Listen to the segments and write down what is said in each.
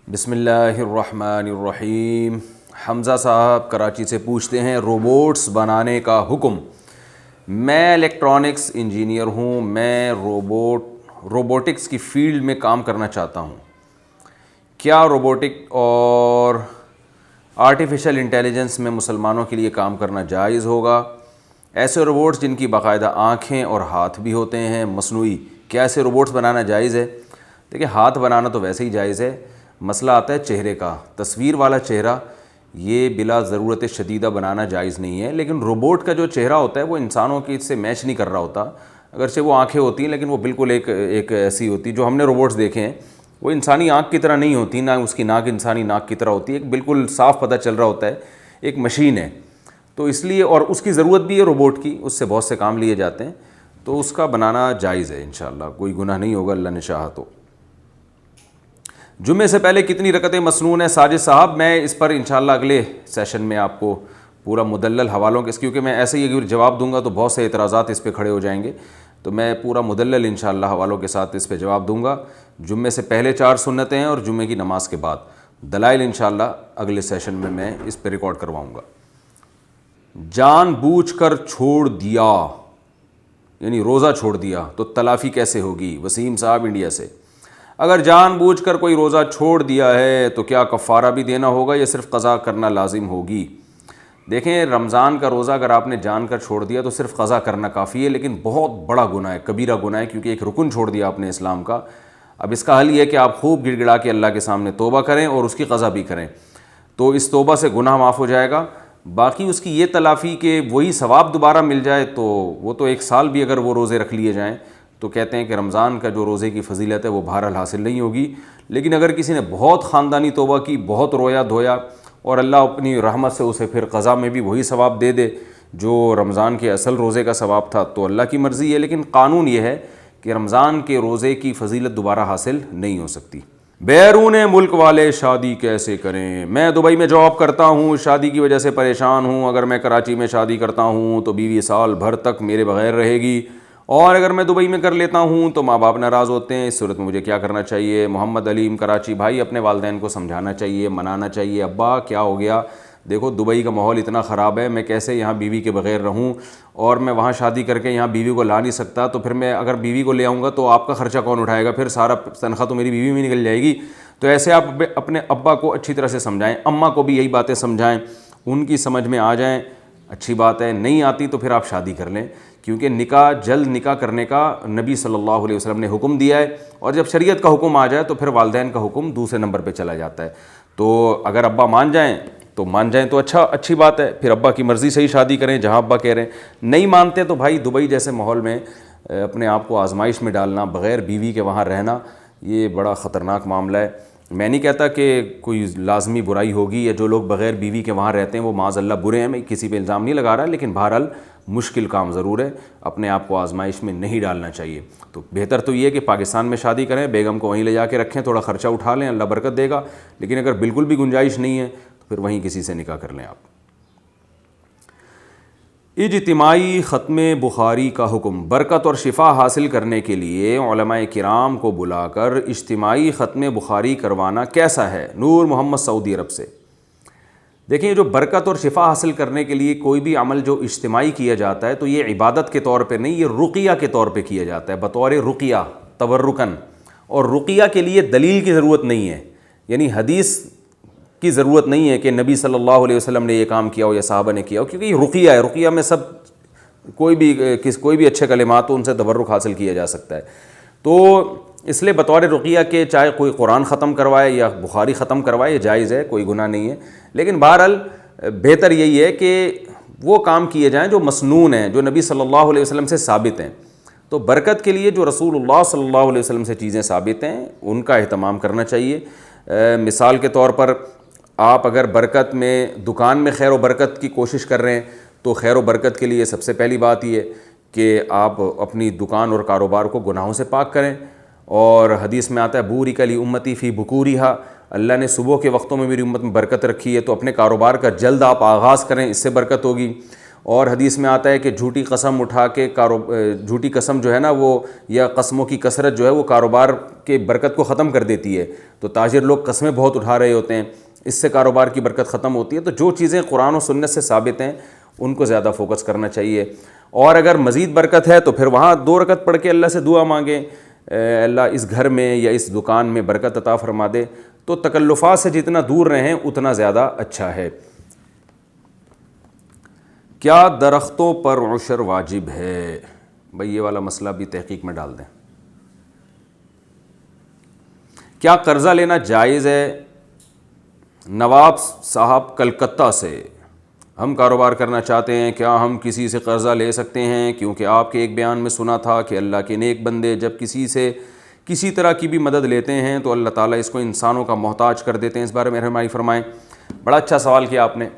بسم اللہ الرحمن الرحیم۔ حمزہ صاحب کراچی سے پوچھتے ہیں روبوٹس بنانے کا حکم۔ میں الیکٹرانکس انجینئر ہوں، میں روبوٹکس کی فیلڈ میں کام کرنا چاہتا ہوں۔ کیا روبوٹک اور آرٹیفیشل انٹیلیجنس میں مسلمانوں کے لیے کام کرنا جائز ہوگا؟ ایسے روبوٹس جن کی باقاعدہ آنکھیں اور ہاتھ بھی ہوتے ہیں مصنوعی، کیا ایسے روبوٹس بنانا جائز ہے؟ دیکھیں، ہاتھ بنانا تو ویسے ہی جائز ہے، مسئلہ آتا ہے چہرے کا۔ تصویر والا چہرہ یہ بلا ضرورت شدیدہ بنانا جائز نہیں ہے، لیکن روبوٹ کا جو چہرہ ہوتا ہے وہ انسانوں کی سے میچ نہیں کر رہا ہوتا، اگرچہ وہ آنکھیں ہوتی ہیں لیکن وہ بالکل ایک ایسی ہوتی، جو ہم نے روبوٹس دیکھے ہیں وہ انسانی آنکھ کی طرح نہیں ہوتی، نہ اس کی ناک انسانی ناک کی طرح ہوتی ہے، ایک بالکل صاف پتہ چل رہا ہوتا ہے ایک مشین ہے۔ تو اس لیے، اور اس کی ضرورت بھی ہے روبوٹ کی، اس سے بہت سے کام لیے جاتے ہیں، تو اس کا بنانا جائز ہے انشاءاللہ، کوئی گناہ نہیں ہوگا اللہ نے چاہا تو۔ جمعے سے پہلے کتنی رکعتیں مسنون ہیں ساجد صاحب؟ میں اس پر انشاءاللہ اگلے سیشن میں آپ کو پورا مدلل حوالوں کے، کیونکہ میں ایسے ہی اگر جواب دوں گا تو بہت سے اعتراضات اس پہ کھڑے ہو جائیں گے، تو میں پورا مدلل انشاءاللہ حوالوں کے ساتھ اس پہ جواب دوں گا۔ جمعے سے پہلے 4 سنتیں ہیں اور جمعے کی نماز کے بعد دلائل انشاءاللہ اگلے سیشن میں اس پہ ریکارڈ کرواؤں گا۔ جان بوجھ کر چھوڑ دیا یعنی روزہ چھوڑ دیا تو تلافی کیسے ہوگی؟ وسیم صاحب انڈیا سے۔ اگر جان بوجھ کر کوئی روزہ چھوڑ دیا ہے تو کیا کفارہ بھی دینا ہوگا یا صرف قضا کرنا لازم ہوگی؟ دیکھیں، رمضان کا روزہ اگر آپ نے جان کر چھوڑ دیا تو صرف قضا کرنا کافی ہے، لیکن بہت بڑا گناہ ہے، کبیرہ گناہ ہے، کیونکہ ایک رکن چھوڑ دیا آپ نے اسلام کا۔ اب اس کا حل یہ ہے کہ آپ خوب گڑ گڑا کے اللہ کے سامنے توبہ کریں اور اس کی قضا بھی کریں، تو اس توبہ سے گناہ معاف ہو جائے گا۔ باقی اس کی یہ تلافی کہ وہی ثواب دوبارہ مل جائے، تو وہ تو 1 سال بھی اگر وہ روزے رکھ لیے جائیں تو کہتے ہیں کہ رمضان کا جو روزے کی فضیلت ہے وہ بہرحال حاصل نہیں ہوگی۔ لیکن اگر کسی نے بہت خاندانی توبہ کی، بہت رویا دھویا، اور اللہ اپنی رحمت سے اسے پھر قضا میں بھی وہی ثواب دے دے جو رمضان کے اصل روزے کا ثواب تھا، تو اللہ کی مرضی ہے، لیکن قانون یہ ہے کہ رمضان کے روزے کی فضیلت دوبارہ حاصل نہیں ہو سکتی۔ بیرون ملک والے شادی کیسے کریں؟ میں دبئی میں جاب کرتا ہوں، شادی کی وجہ سے پریشان ہوں۔ اگر میں کراچی میں شادی کرتا ہوں تو بیوی سال بھر تک میرے بغیر رہے گی، اور اگر میں دبئی میں کر لیتا ہوں تو ماں باپ ناراض ہوتے ہیں۔ اس صورت میں مجھے کیا کرنا چاہیے؟ محمد علیم کراچی۔ بھائی، اپنے والدین کو سمجھانا چاہیے، منانا چاہیے، ابا کیا ہو گیا؟ دیکھو، دبئی کا ماحول اتنا خراب ہے، میں کیسے یہاں بیوی کے بغیر رہوں، اور میں وہاں شادی کر کے یہاں بیوی کو لا نہیں سکتا، تو پھر میں اگر بیوی کو لے آؤں گا تو آپ کا خرچہ کون اٹھائے گا؟ پھر سارا تنخواہ تو میری بیوی میں نکل جائے گی۔ تو ایسے آپ اپنے ابا کو اچھی طرح سے سمجھائیں، اماں کو بھی یہی باتیں سمجھائیں، ان کی سمجھ میں آ جائیں، اچھی بات ہے۔ نہیں آتی تو پھر آپ شادی کر لیں، کیونکہ نکاح جلد نکاح کرنے کا نبی صلی اللہ علیہ وسلم نے حکم دیا ہے، اور جب شریعت کا حکم آ جائے تو پھر والدین کا حکم دوسرے نمبر پہ چلا جاتا ہے۔ تو اگر ابا مان جائیں تو اچھی بات ہے، پھر ابا کی مرضی سے ہی شادی کریں جہاں ابا کہہ رہے ہیں۔ نہیں مانتے تو بھائی، دبئی جیسے ماحول میں اپنے آپ کو آزمائش میں ڈالنا، بغیر بیوی کے وہاں رہنا، یہ بڑا خطرناک معاملہ ہے۔ میں نہیں کہتا کہ کوئی لازمی برائی ہوگی، یا جو لوگ بغیر بیوی کے وہاں رہتے ہیں وہ معاذ اللہ برے ہیں، میں کسی پہ الزام نہیں لگا رہا، لیکن بہرحال مشکل کام ضرور ہے، اپنے آپ کو آزمائش میں نہیں ڈالنا چاہیے۔ تو بہتر تو یہ ہے کہ پاکستان میں شادی کریں، بیگم کو وہیں لے جا کے رکھیں، تھوڑا خرچہ اٹھا لیں، اللہ برکت دے گا۔ لیکن اگر بالکل بھی گنجائش نہیں ہے تو پھر وہیں کسی سے نکاح کر لیں آپ۔ اجتماعی ختم بخاری کا حکم۔ برکت اور شفا حاصل کرنے کے لیے علماء کرام کو بلا کر اجتماعی ختم بخاری کروانا کیسا ہے؟ نور محمد سعودی عرب سے۔ دیکھیں، جو برکت اور شفا حاصل کرنے کے لیے کوئی بھی عمل جو اجتماعی کیا جاتا ہے تو یہ عبادت کے طور پہ نہیں، یہ رقیہ کے طور پہ کیا جاتا ہے، بطور رقیہ تبرکن۔ اور رقیہ کے لیے دلیل کی ضرورت نہیں ہے، یعنی حدیث کی ضرورت نہیں ہے کہ نبی صلی اللہ علیہ وسلم نے یہ کام کیا ہو یا صحابہ نے کیا ہو، کیونکہ یہ رقیہ ہے۔ رقیہ میں سب کوئی بھی اچھے کلمات ہو، ان سے تبرک حاصل کیا جا سکتا ہے۔ تو اس لیے بطور رقیہ کے چاہے کوئی قرآن ختم کروائے یا بخاری ختم کروائے، یہ جائز ہے، کوئی گناہ نہیں ہے۔ لیکن بہرحال بہتر یہی ہے کہ وہ کام کیے جائیں جو مسنون ہیں، جو نبی صلی اللہ علیہ وسلم سے ثابت ہیں۔ تو برکت کے لیے جو رسول اللہ صلی اللہ علیہ وسلم سے چیزیں ثابت ہیں ان کا اہتمام کرنا چاہیے۔ مثال کے طور پر، آپ اگر برکت میں دکان میں خیر و برکت کی کوشش کر رہے ہیں تو خیر و برکت کے لیے سب سے پہلی بات یہ ہے کہ آپ اپنی دکان اور کاروبار کو گناہوں سے پاک کریں۔ اور حدیث میں آتا ہے بورک لی امتی فی بکورہا، اللہ نے صبح کے وقتوں میں میری امت میں برکت رکھی ہے، تو اپنے کاروبار کا جلد آپ آغاز کریں، اس سے برکت ہوگی۔ اور حدیث میں آتا ہے کہ جھوٹی قسم اٹھا کے جھوٹی قسم جو ہے نا وہ یا قسموں کی کثرت جو ہے وہ کاروبار کے برکت کو ختم کر دیتی ہے. تو تاجر لوگ قسمیں بہت اٹھا رہے ہوتے ہیں, اس سے کاروبار کی برکت ختم ہوتی ہے. تو جو چیزیں قرآن و سنت سے ثابت ہیں ان کو زیادہ فوکس کرنا چاہیے. اور اگر مزید برکت ہے تو پھر وہاں 2 رکعت پڑھ کے اللہ سے دعا مانگیں, اللہ اس گھر میں یا اس دکان میں برکت عطا فرما دے. تو تکلفات سے جتنا دور رہیں اتنا زیادہ اچھا ہے. کیا درختوں پر عشر واجب ہے؟ بھئی یہ والا مسئلہ بھی تحقیق میں ڈال دیں. کیا قرضہ لینا جائز ہے؟ نواب صاحب کلکتہ سے, ہم کاروبار کرنا چاہتے ہیں, کیا ہم کسی سے قرضہ لے سکتے ہیں؟ کیونکہ آپ کے ایک بیان میں سنا تھا کہ اللہ کے نیک بندے جب کسی سے کسی طرح کی بھی مدد لیتے ہیں تو اللہ تعالیٰ اس کو انسانوں کا محتاج کر دیتے ہیں. اس بارے میں رہنمائی فرمائیں. بڑا اچھا سوال کیا آپ نے.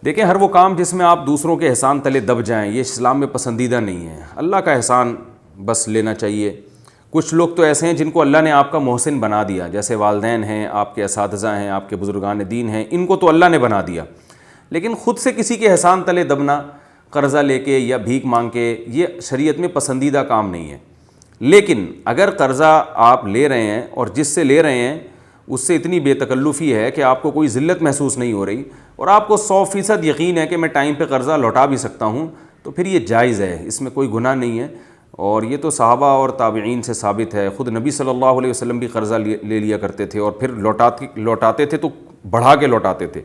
دیکھیں, ہر وہ کام جس میں آپ دوسروں کے احسان تلے دب جائیں یہ اسلام میں پسندیدہ نہیں ہے. اللہ کا احسان بس لینا چاہیے. کچھ لوگ تو ایسے ہیں جن کو اللہ نے آپ کا محسن بنا دیا, جیسے والدین ہیں, آپ کے اساتذہ ہیں, آپ کے بزرگان دین ہیں, ان کو تو اللہ نے بنا دیا. لیکن خود سے کسی کے احسان تلے دبنا, قرضہ لے کے یا بھیک مانگ کے, یہ شریعت میں پسندیدہ کام نہیں ہے. لیکن اگر قرضہ آپ لے رہے ہیں اور جس سے لے رہے ہیں اس سے اتنی بے تکلفی ہے کہ آپ کو کوئی ذلت محسوس نہیں ہو رہی اور آپ کو 100% یقین ہے کہ میں ٹائم پہ قرضہ لوٹا بھی سکتا ہوں, تو پھر یہ جائز ہے, اس میں کوئی گناہ نہیں ہے. اور یہ تو صحابہ اور تابعین سے ثابت ہے. خود نبی صلی اللہ علیہ وسلم بھی قرضہ لے لیا کرتے تھے اور پھر لوٹاتے تھے تو بڑھا کے لوٹاتے تھے.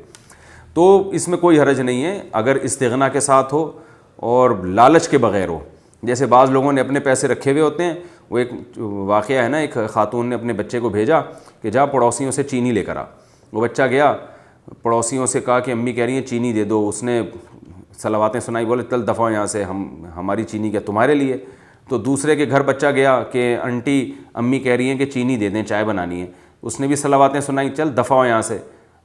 تو اس میں کوئی حرج نہیں ہے اگر استغنا کے ساتھ ہو اور لالچ کے بغیر ہو. جیسے بعض لوگوں نے اپنے پیسے رکھے ہوئے ہوتے ہیں. وہ ایک واقعہ ہے نا, ایک خاتون نے اپنے بچے کو بھیجا کہ جا پڑوسیوں سے چینی لے کر آ. وہ بچہ گیا, پڑوسیوں سے کہا کہ امی کہہ رہی ہیں چینی دے دو. اس نے صلواتیں سنائی, بولے چل دفعہ یہاں سے, ہماری چینی کیا تمہارے لیے. تو دوسرے کے گھر بچہ گیا کہ آنٹی امی کہہ رہی ہیں کہ چینی دے دیں, چائے بنانی ہے. اس نے بھی صلواتیں سنائی, چل دفعہ یہاں سے,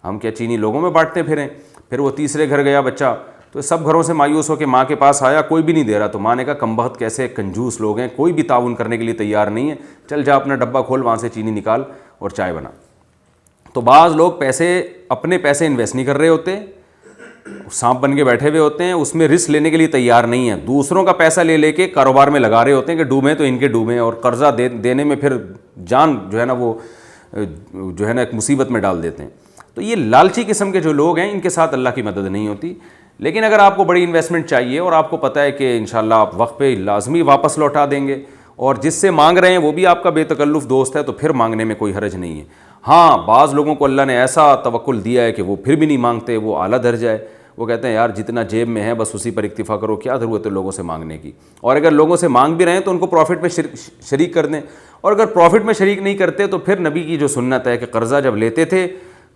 ہم کیا چینی لوگوں میں بانٹتے پھریں. پھر وہ تیسرے گھر گیا بچہ, تو سب گھروں سے مایوس ہو کے ماں کے پاس آیا, کوئی بھی نہیں دے رہا. تو ماں نے کہا کم بخت کیسے کنجوس لوگ ہیں, کوئی بھی تعاون کرنے کے لیے تیار نہیں ہے, چل جا اپنا ڈبہ کھول, وہاں سے چینی نکال اور چائے بنا. تو بعض لوگ اپنے پیسے انویسٹ نہیں کر رہے ہوتے, سانپ بن کے بیٹھے ہوئے ہوتے ہیں, اس میں رسک لینے کے لیے تیار نہیں ہیں. دوسروں کا پیسہ لے کے کاروبار میں لگا رہے ہوتے ہیں کہ ڈوبیں تو ان کے ڈوبیں, اور قرضہ دینے میں پھر جان جو ہے نا وہ جو ہے نا ایک مصیبت میں ڈال دیتے ہیں. تو یہ لالچی قسم کے جو لوگ ہیں ان کے ساتھ اللہ کی مدد نہیں ہوتی. لیکن اگر آپ کو بڑی انویسٹمنٹ چاہیے اور آپ کو پتہ ہے کہ انشاءاللہ آپ وقت پہ لازمی واپس لوٹا دیں گے, اور جس سے مانگ رہے ہیں وہ بھی آپ کا بے تکلف دوست ہے, تو پھر مانگنے میں کوئی حرج نہیں ہے. ہاں, بعض لوگوں کو اللہ نے ایسا توکل دیا ہے کہ وہ پھر بھی نہیں مانگتے, وہ اعلیٰ درجہ ہے. وہ کہتے ہیں یار جتنا جیب میں ہے بس اسی پر اکتفا کرو, کیا ضرورت ہے لوگوں سے مانگنے کی. اور اگر لوگوں سے مانگ بھی رہے ہیں تو ان کو پروفٹ میں شریک کر دیں, اور اگر پروفٹ میں شریک نہیں کرتے تو پھر نبی کی جو سنت ہے کہ قرضہ جب لیتے تھے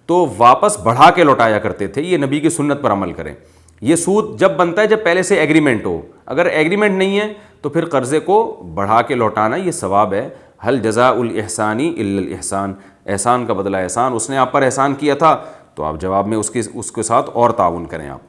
تو واپس بڑھا کے لوٹایا کرتے تھے, یہ نبی کی سنت پر عمل کریں. یہ سود جب بنتا ہے جب پہلے سے ایگریمنٹ ہو, اگر ایگریمنٹ نہیں ہے تو پھر قرضے کو بڑھا کے لوٹانا یہ ثواب ہے. حل جزاء الاحسان الا الاحسان, احسان کا بدلہ احسان. اس نے آپ پر احسان کیا تھا تو آپ جواب میں اس کے ساتھ اور تعاون کریں آپ.